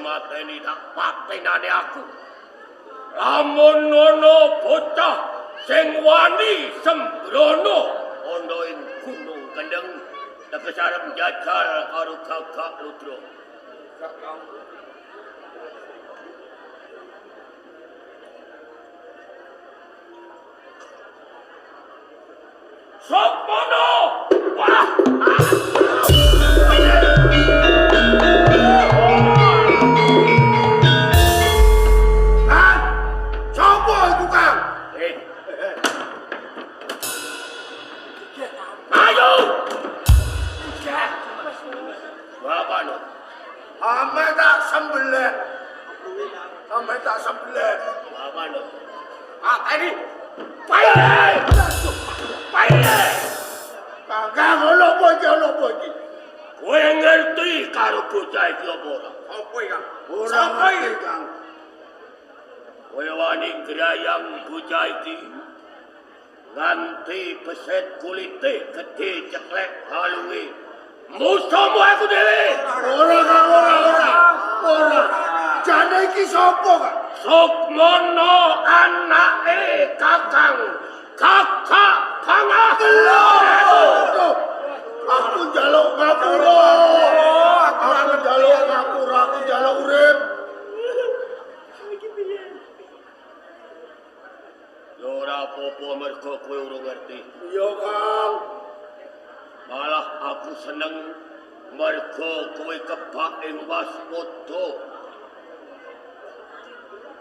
mateni tak patenane aku. Lamun ana bocah sing wani sembrono ana ing Gunung Kendeng tegese arep njajal karo Gagak Ludra. Sopono! Wah! Sampai tak sembelih. Apa no? Ini. Paile! Paile! Kagak ono apa iki? Kowe ngerti karo bocah iki apa ora? Apa iki, Kang? Sapa iki, Kang? Kowe wani grayang bocah iki. Nganti beset kulite gede ceklek halunge. Musuhmu aku dhewe. Ora, Kang, ora. Jane iki sapa, Kang? Sukmono anake Kakang Gagak Pangapura. Aku njaluk ngapura. Aku njaluk urip. Yo ora apa-apa mergo kowe ora ngerti. Iya, Kang. Malah aku seneng mergo kowe kebak ing waspada.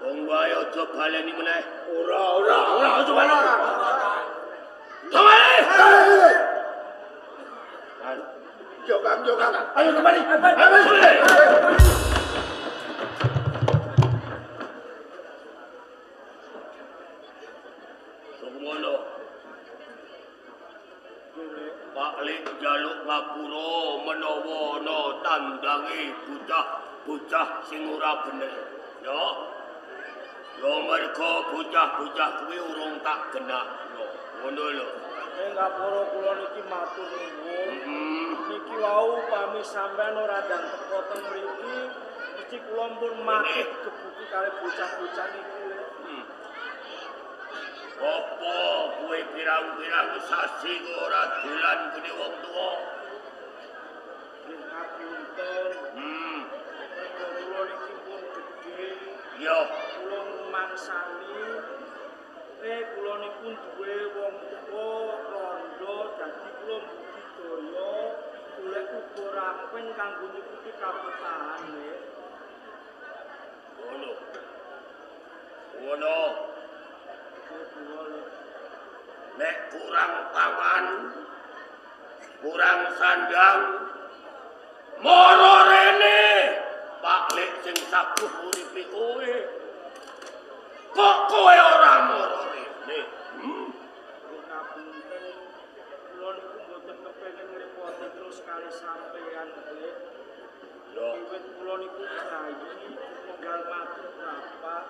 Wong wae aja baleni meneh. Ora, aja baleni. Kembali! Yo, Kang. Ayo kembali. Summono. Pak Lik jaluk ngapura menawa ana tandange bocah sing ora bener. Yo mergo bocah-bocah kuwi urung tak genakno. Ngono lho. Ngapura kula niki matur nuwun. Niki wau pami sampean ora ndang teko teng mriki, mesti kula pun mati gebuki kali bocah-bocah niki. Apa kowe pirang-pirang sasi kok ora dolan gene wong tuwa? Ngapunten. Kula niki pun gedhe. Yo, Kula mangsani kula niku duwe wong tuwa rondo dadi kula budidaya golek uga ramping kanggo nyukupi kabupaten nggih. Ngono. Nek kurang pangan, kurang sandang, moro rene Pak Lik sing saguh uripe kowe. Kok kowe ora moro rene? Ngapunten kula niku mboten kepengin ngrepoti terus kali sampeyan nggih. Wiwit kula niku bayi enggal matur bapak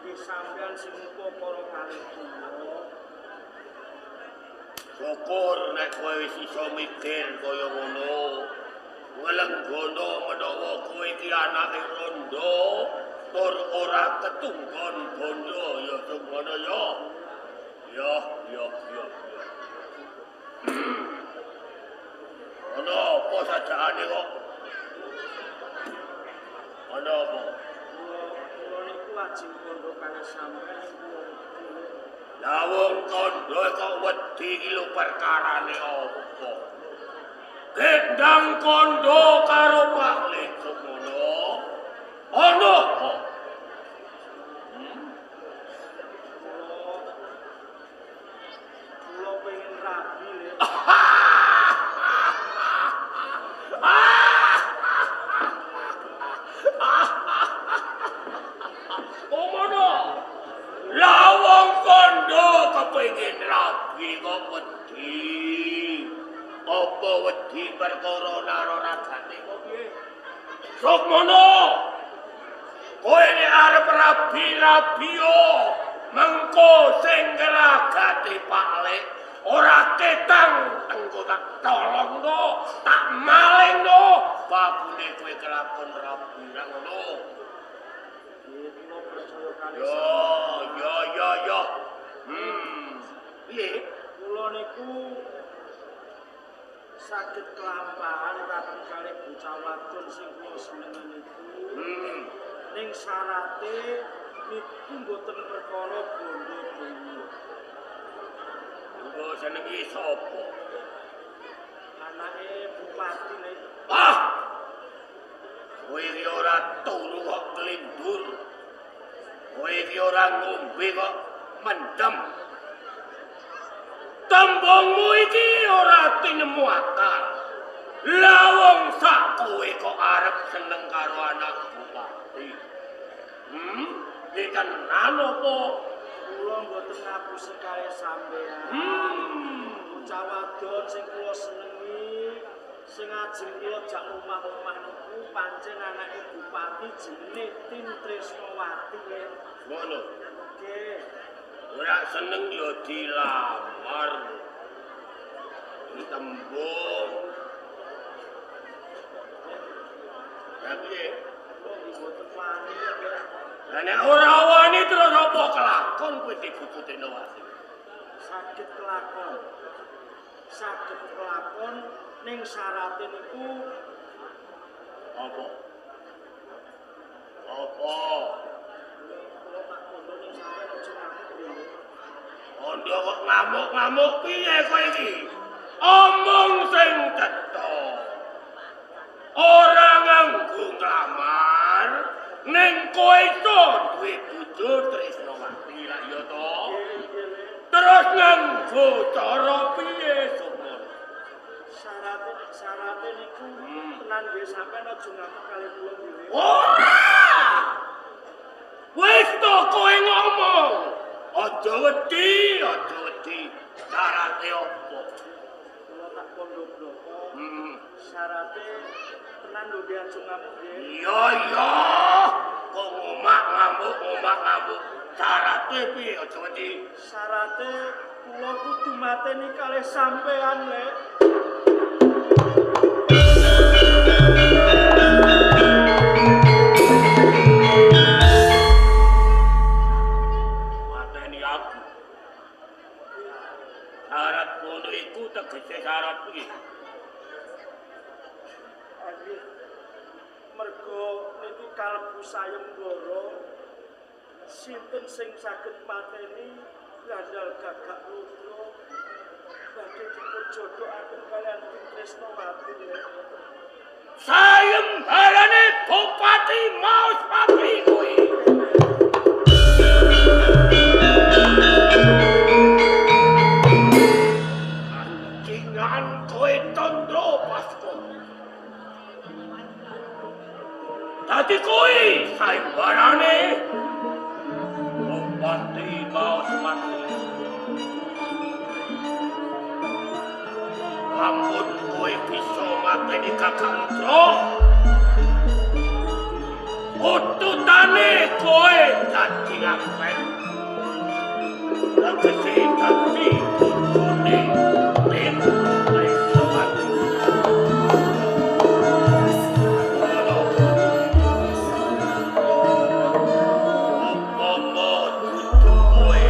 nggih sampeyan sing muga para kalih kula. Syukur nek kowe wis iso mikir kaya ngono. Welenggono menawa kowe iki anake rondo tur ora ketunggon bondo ya ngono ya. Yo. Ono apa sajane kok? Ono apa? Kula niku ajeng kondo kali sampeyan niku Lah wong kondo kok wedi iki lho perkarane apa? Gendang kondo karo Pak Lik ngono. Ono apa? Kula pengen rabi lho. Ngono. Lah wong kondo kepengin rabi kok wedi. Apa wedi perkara naro ragane kok piye? Sukmono. Kowe nek arep rabi-rabi yo mengko sing ngragati Pak Lik ora ketang engko tak tolongno, tak malingno babune kowe kelakon rabi ra ngono. ning syarate niku mboten perkara bonde dewi. Engko senengi sapa? Anake bupati nek. Ah! Kowe iki ora turu kok kelindur. Kowe iki ora ngombe kok mendem. Tembungmu iki ora tinemu akal. Lah wong sak kowe kok arep seneng karo anak bupati. Iki tenan apa? Kula mboten ngapusi kali sampean. Bocah wadon sing kula senengi, sing ajeng kula jak omah-omah niku pancen anake bupati jenenge Tin Tresnawati. Ngono. Nggih. Ora seneng yo dilamar. Tembung. Tapi mboten wani nggih. Lah nek ora wani terus apa kelakon kowe dibutuh Tresnawati? Saged kelakon. Saged kelakon ning syarate niku Apa? Apa? kula tak kondo ning sampean aja ngamuk. Ondo kok ngamuk-ngamuk piye kowe iki? Omong sing cetha. Ora nganggo nglamar ning kowe iso duwe bojo Tresnawati lah ya to. Terus nganggo cara piye sumur? Syarate niku tenan nggih sampean aja ngamuk kali kula dhewe. Ora! Wis to kowe ngomong. Aja wedi, aja wedi. Syarate opo? Kula tak kondo bloko. Syarate tenan lho nggih aja ngamuk nggih. Iya iya. Kok ngomak ngamuk. Syarate piye aja wedi? Syarate kula kudu mateni kalih sampean, Lek. Mateni aku. Syarat ngono iku tegese syarat piye? Aduh, mergo niki kalbu sayembara sinten sing saged mateni gandal gagak lutra badhe dipun jodohaken kaliyan Tin Tresnawati. Sayembarane bupati maus pabri kuwi. Anjingan kowe tondro pasko. Dadi kowe sayembarane bupati maus pabri. Lamun kowe bisa mateni kakak Lutra, ututane kowe dadi ngapen. Tegese dadi bojone Tin Tresnawati. Apa dudu kowe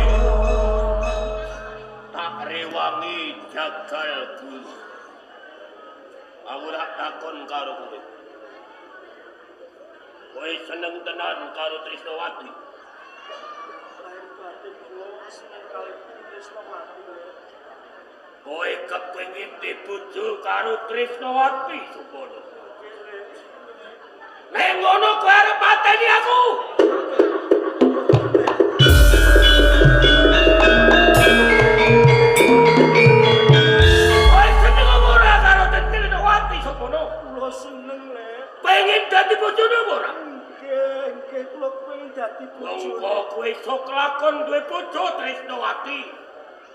tak rewangi jagal guru. Aku tak takon karo kowe. Kowe seneng tenan karo Tresnawati? Lahir batin kula seneng kalih Tin Tresnawati. Kowe kepengin dibojo karo Tresnawati Supono. Nek ngono kowe arep mateni aku. Kowe seneng ora karo Tresnawati Supono? Kula seneng, Lek. Pengen dadi bojone ora? Nggih, kula pengen dadi bojo. Monggo kowe iso kelakon duwe bojo Tresnawati.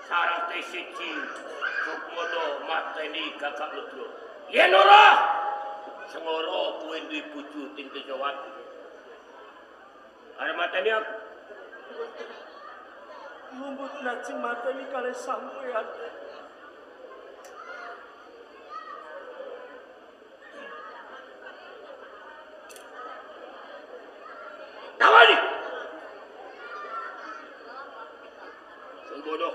Syarate siji, Supono mateni Gagak Lutra. Yen ora, sengoro kowe duwe bojo Tin Tresnawati. Arep mateni aku. Mumput lajeng mateni kalih sampeyan. Tawani. Supono.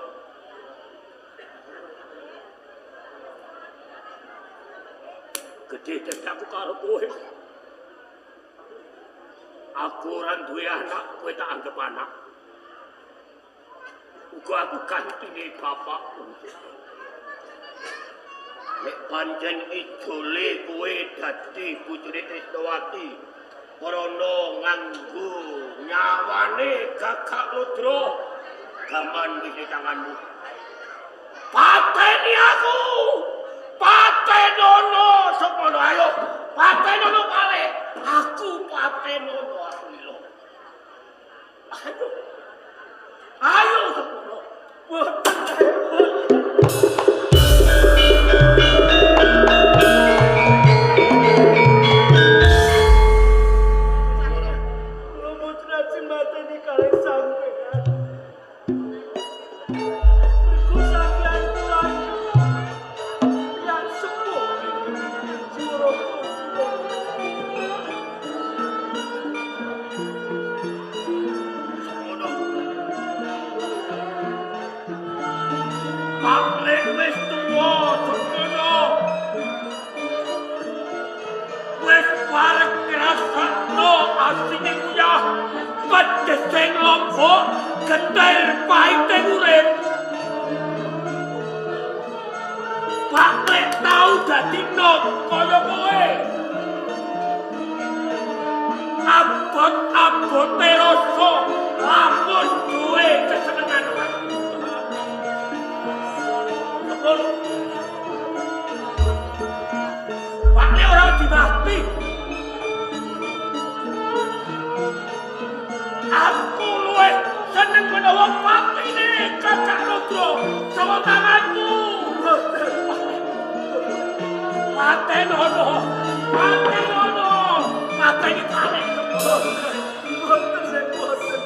Gede dadi aku karo kowe. Aku ora duwe anak, kowe tak anggap anak. Uga aku kantine bapakku. Nek pancen ijole kowe dadi bojone Tresnawati, krana nganggo nyawane Gagak Rudra, gaman wis tanganmu. Pateni aku! Patenono semono ayo. Patenono kale. Aku patenono aku lho. Ayo. Ayo semono. Lumut rajin mateni kalih sampean. Iku sampean tulang yang sepuh juro Semono. Paklek wis tuwa semono. Wis parek ngrasakno asine kuyah. Pedeseng lombok geter pahite urip. Paklek tau dadi nok kaya kowe. Abot-abote rasa lamun duwe kesenengan. Betul. Paklek ora dibakti. Aku luwih seneng menawa patine Gagak Rudra sawa tanganmu. Patenono, patenono, pateni kalih. boten sing boten.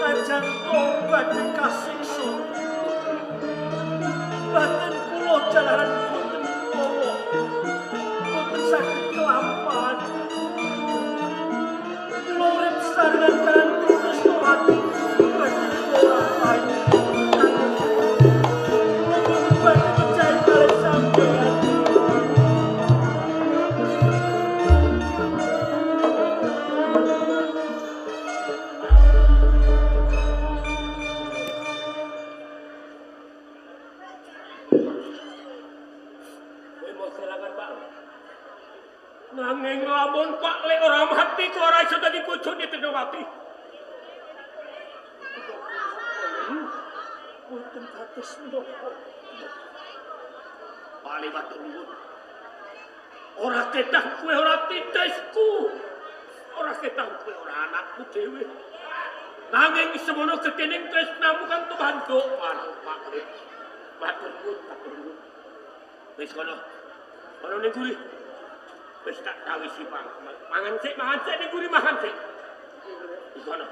Lajeng tobat kasiksa. Batin kula jalaran boten kowo. Boten saged kelampahan. Kula urip sesarengan kaliyan Tresnawati. Batin kula payu. Kula boten badhe percaya kalih sampeyan. Kowe mau silakan Pak. Nanging lamun Pak Lek ora mati kok ora iso dadi bojone Tresnawati. Boten kados menapa. Pali matur nuwun. Ora ketah kowe ora titesku. Ora ketah kowe ora anakku dhewe. Nanging semono gedening tresnamu kan tubanduk Pak Lek. Matur nuwun, matur nuwun. Wis kono. Kono ning guri. Wis tak tawisi Pak. Mangan sik ning guri mangan sik. Di kono.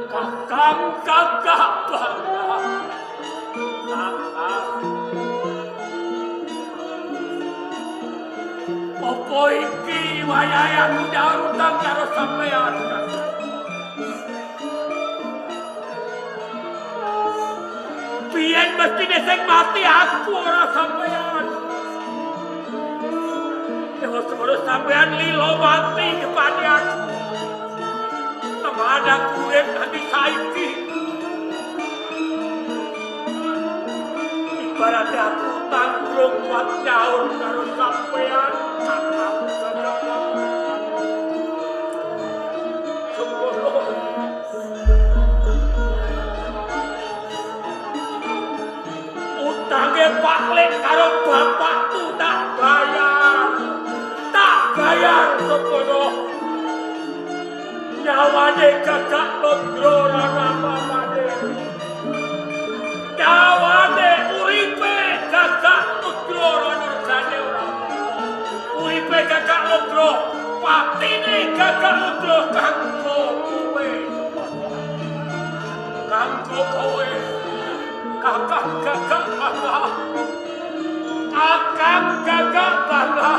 Kakang Gagak Bangga. Kakang. Apa iki wayahe aku nyautang karo sampeyan? Biyen mestine sing mati aku ora sampeyan. Dewa semono sampeyan lilo mati kepane aku. Temana kuwe nanti saiki. Ibarat aku tanggung 4 tahun karo sampeyan. Utange Pak Lek karo bapakku tak bayar. Tak bayar semono. Nyawane Gagak Rudra ora apa-apane. Nyawane uripe Gagak Rudra ora regane ora. Uripe Gagak Rudra, patine Gagak Rudra kanggo kowe. Kanggo kowe. Kakang Gagak Bangga. Kakang Gagak Bangga.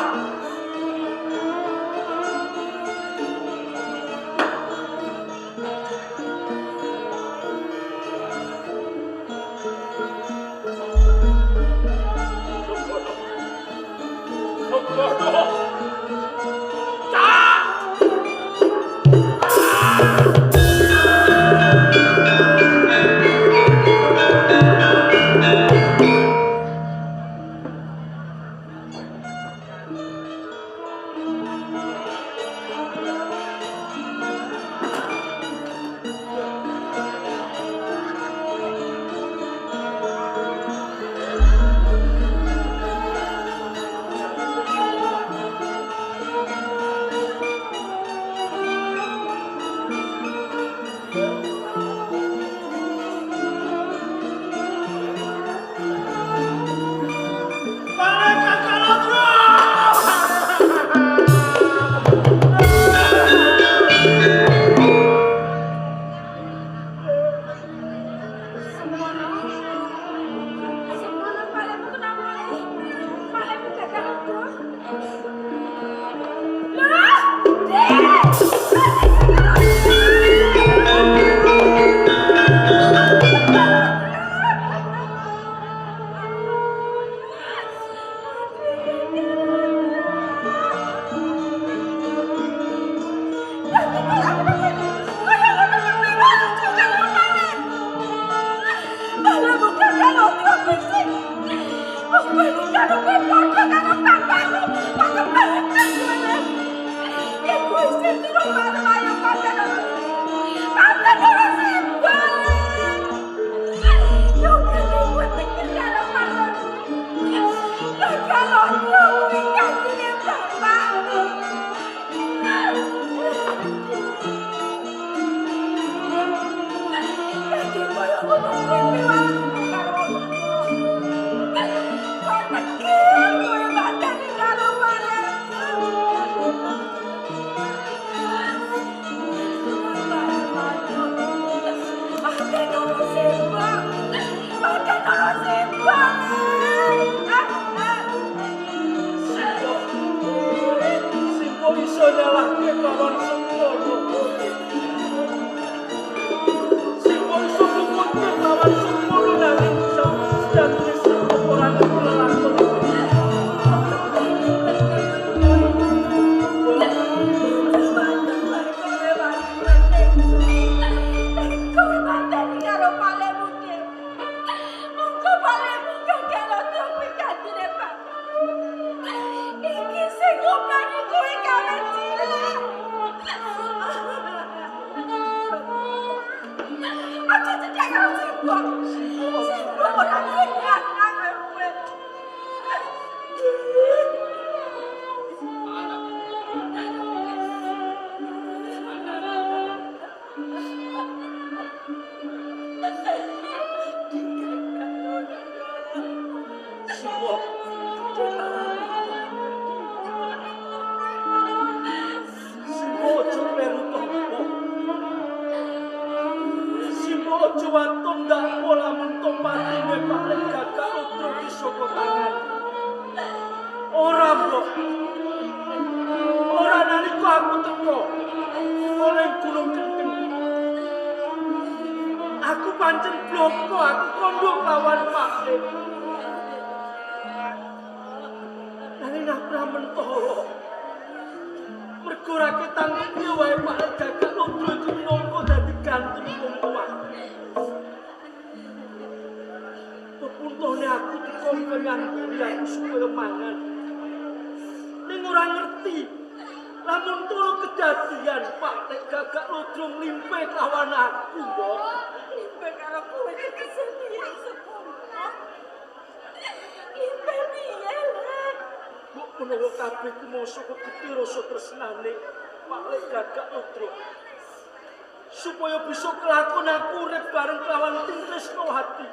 supaya bisa kelakon aku urip bareng kelawan tresno hati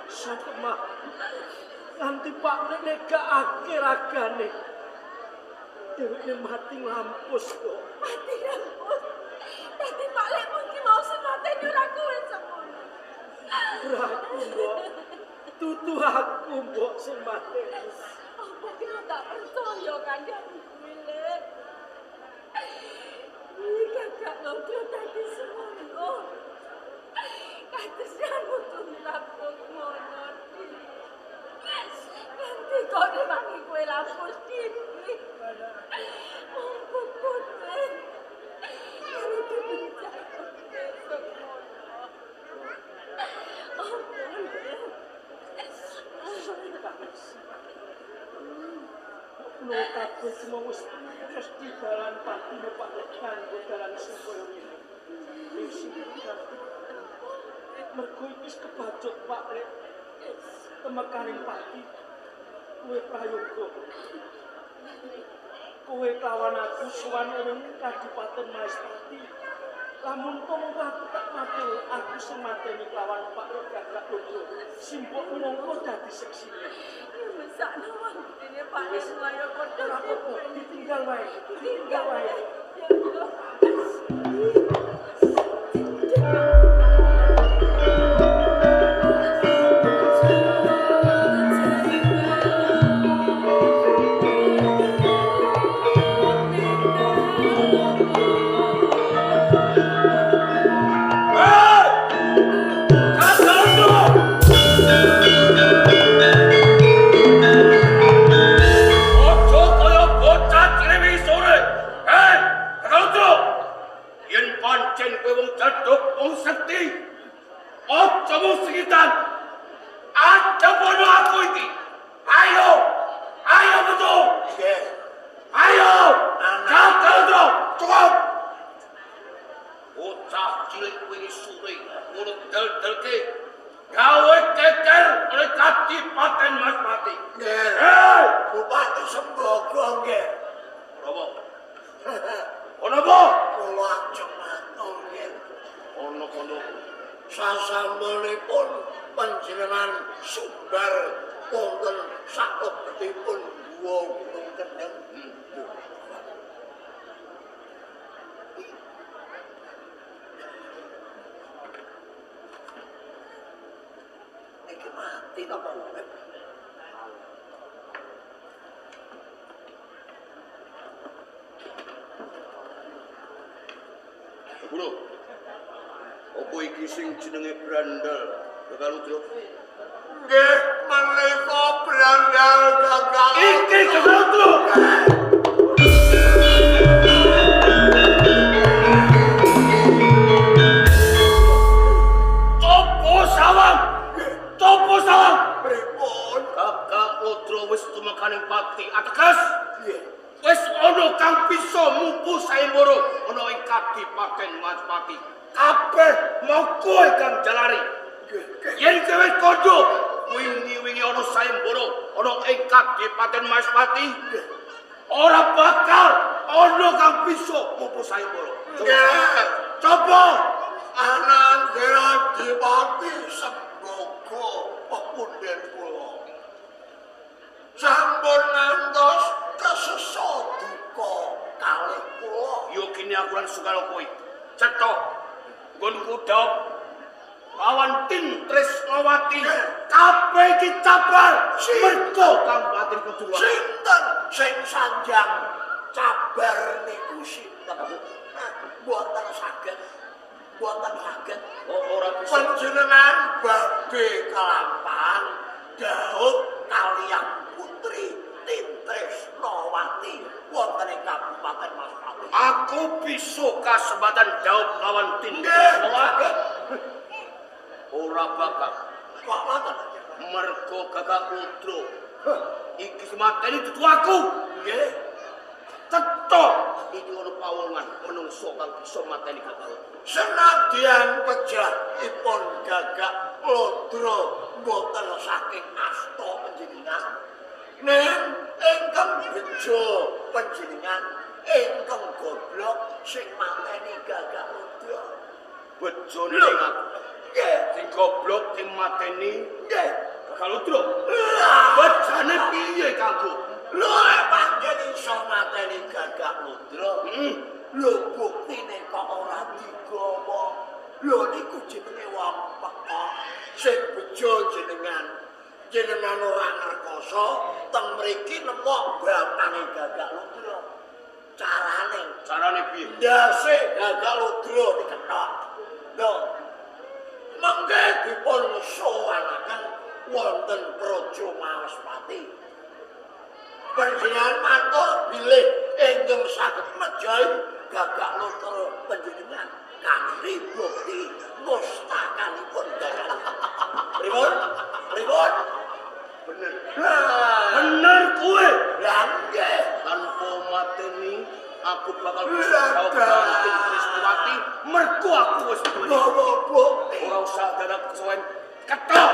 sakemah nganti Pak Nega akhir ragane dheweke mati ngampus kok mati ngampus dadi Pak Lek mungkin mau senateni ora kowe semono ora aku mbok tutu aku mbok sing mati apa kira tak percaya kandhane Lek kakak ngobrol tadi semono kados jamu tumrapun ngono nanti kok dimangi kue lapus diri mumpung putih ini dibincang besok Kulo kabeh semua wis di dalan patine Pak Lek kanggo dalan sing koyo ngene. Mergo iki wis kebacut Pak Lek. Temekaning pati kowe prayoga. Kowe kawan aku suwan ing Kadipaten Maestati. Lamun tomong aku tak mati, aku sing mateni kawan Pak Lek gagak loro. Simbok mongko dadi seksine. mesakno wantine Pak Lek kaya padha Ditinggal wae. Ditinggal wae. panjenengan sumber wonten sakebetipun guwa Gunung Kendeng. Iki mati napa urip? Bro. Apa iki sing jenenge Brandal? Bakal Udra. Nggih, menika Brandal gagal. Iki Udra. Copo sawang. Pripun? Kakak Udra wis tumekaning pati ateges. Nggih. Wis ana kang bisa mupu sayembara ana ing Kadipaten Maspati. Kabeh mau kowe kang jalari. Yen kowe kodo wingi-wingi ana sayembara ana ing Kadipaten Maspati. Ora bakal ana kang bisa mupu sayembara. Nggih. Coba Anang Kadipaten sembogo pepunden kula. Sampun ngantos kesesa duka kalih kula. yo kini aku lan sukalo kowe. Cetok nggonku dawuh lawan Tin Tresnawati kabeh iki cabar mergo kang batin kedua. Sinten sing sanjang cabar niku sinten? Mboten saged. Mboten saged. Ora bisa. Panjenengan badhe kelampahan dawuh kaliyan putri Tin Tresnawati wonten ing Kabupaten Maspati. Aku bisa kasempatan dawuh lawan Tin Tresnawati. Ora bakal. Kok ngoten? Mergo Kakak Udra iki semateni dudu aku. Nggih. Cetok iki ana pawongan menungso kang bisa mateni Kakak Udra. Senadyan pejahipun Gagak Lodra boten saking asta panjenengan, ning ingkang bejo panjenengan ingkang goblok sing mateni Gagak Lodra. Bejone ning aku. Nggih, Sing goblok sing mateni nggih. Kakak Udra. Bejane piye kanggo? Lho lek panjenengan iso mateni Gagak Lodra, lho buktine kok ora digawa. Lho niku jenenge wong peka sing bejo jenengan ora ngerkoso teng mriki nemok bapange Gagak Lodra. Carane piye? ndase Gagak Lodra diketok. Lho mangke dipun sowanaken wonten Praja Maspati. Panjenengan matur bilih ingkang saged mejahi Gagak Lodra panjenengan kanthi bukti mustakanipun Gagak Lodra. Pripun? Bener. Bener kowe. Lah nggih. Tanpa mateni aku bakal bisa jawab lawan Tin Tresnawati mergo aku wis duwe. Gawa bukti. Ora usah dadak kesuwen ketok.